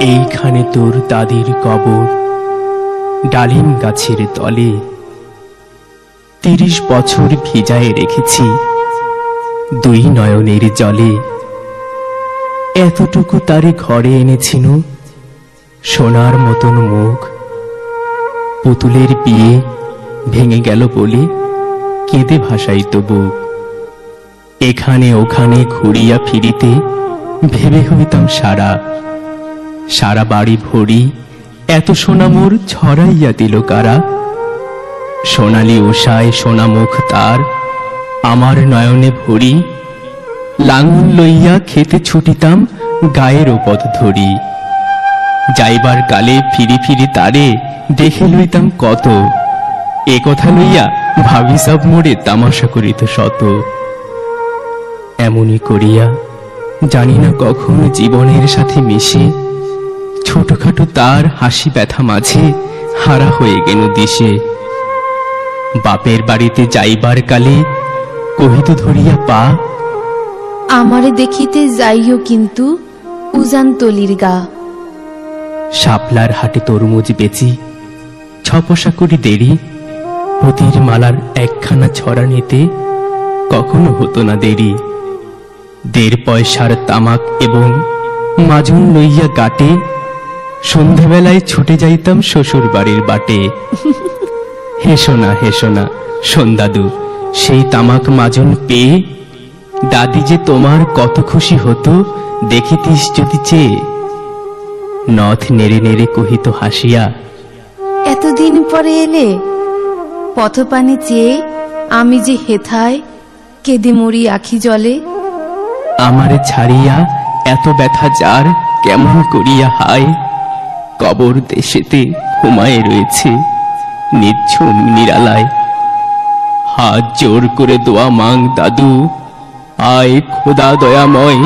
এইখানে তোর দাদির কবর, ডালিম গাছের তলে ৩০ বছর ভিজায় রেখেছি দুই নয়নের জলে। এতটুকু তারে ঘরে এনেছিনু, সোনার মতন মুখ। পুতুলের বিয়ে ভেঙে গেল বলে কেঁদে ভাসাইত বুক। এখানে ওখানে ঘুরিয়া ফিরিতে ভেবে হইতাম সারা, সারা বাড়ি ভরি এত সোনা মোর ছড়াইয়া দিল কারা। সোনালি উষায় সোনা মুখ তার আমার নয়নে ভরি, লাঙল লইয়া খেতে ছুটিতাম গায়ের পথ ধরি। যাইবার কালে ফিরি ফিরি তারে দেখে লইতাম কত, এ কথা লইয়া ভাবি সব মোড়ে তামাশা করিত শত। এমনি করিয়া জানি না কখন জীবনের সাথে মিশে ছোটখাটো তার হাসি ব্যথা মাঝে হারা হয়ে গেল দিশে। বাপের বাড়িতে যাইবার কালে কহিত ধরিয়া পা, আমারে দেখিতে যাইও কিন্তু উজান তলির গা। শাপলার হাটে তরমুজ বেচি ৬ পয়সা করি দেরি, পুতির মালার একখানা ছড়া নিতে কখনো হতো না দেরি। ১.৫ পয়সার তামাক এবং মাজুন লইয়া গাটে সন্ধ্যাবেলায় ছুটে যাইতাম শ্বশুর বাড়ির বাটে। হেসো না সন্দাদু, সেই তামাক মাজুন পেয়ে দাদি যে তোমার কত খুশি হতো দেখিতিস যদি চেয়ে। নথ নেড়ে নেড়ে কহিত হাসিয়া, এতদিন পরে এলে, পথপানে চেয়ে আমি যে হেথায় কেঁদে মরি আখি জলে। আমারে ছাড়িয়া এত ব্যথা যার কেমন করিয়া হায়, কবর দেশেতে ঘুমায়ে রয়েছে নিঝুম নিরালায়। হাত জোর করে দোয়া মাং দাদু, আয় খোদা দয়াময়,